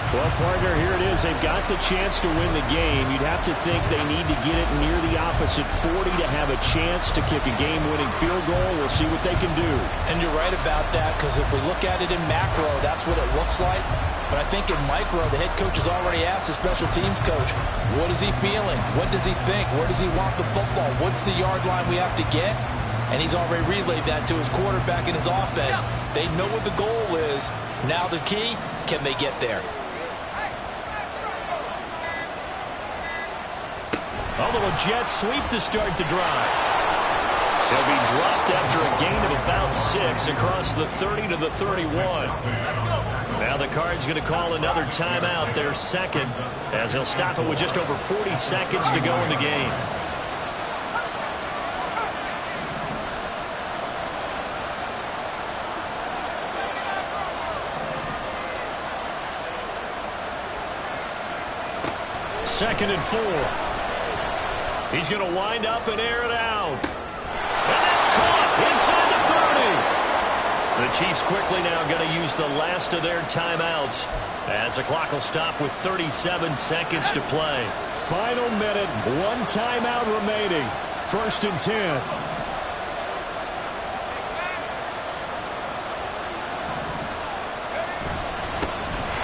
Well, partner, here it is. They've got the chance to win the game. You'd have to think they need to get it near the opposite 40 to have a chance to kick a game-winning field goal. We'll see what they can do. And you're right about that, because if we look at it in macro, that's what it looks like. But I think in micro, the head coach has already asked the special teams coach, what is he feeling? What does he think? Where does he want the football? What's the yard line we have to get? And he's already relayed that to his quarterback and his offense. They know what the goal is. Now the key, can they get there? A little jet sweep to start the drive. He'll be dropped after a gain of about 6 across the 30 to the 31. Now the Cards going to call another timeout, their second, as he'll stop it with just over 40 seconds to go in the game. Second and 4. He's going to wind up and air it out. And that's caught inside the 30. The Chiefs quickly now going to use the last of their timeouts as the clock will stop with 37 seconds to play. Final minute, 1 timeout remaining. First and 10.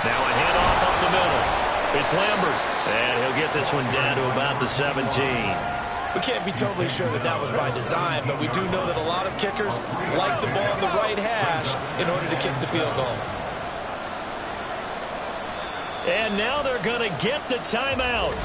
Now a handoff up the middle. It's Lambert. And he'll get this one down to about the 17. We can't be totally sure that that was by design, but we do know that a lot of kickers like the ball in the right hash in order to kick the field goal. And now they're going to get the timeout.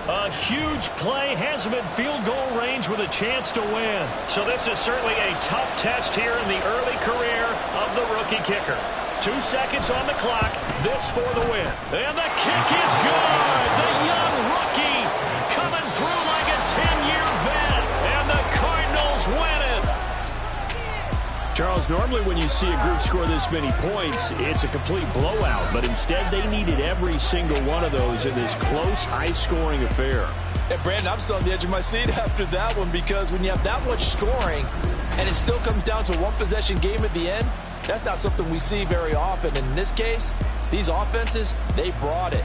A huge play has him in field goal range with a chance to win. So this is certainly a tough test here in the early career of the rookie kicker. 2 seconds on the clock. This for the win. And the kick is good. The young rookie coming through like a 10-year vet. And the Cardinals win it. Charles, normally when you see a group score this many points, it's a complete blowout. But instead, they needed every single one of those in this close, high-scoring affair. And Brandon, I'm still on the edge of my seat after that one, because when you have that much scoring and it still comes down to one possession game at the end, that's not something we see very often. In this case, these offenses, they brought it.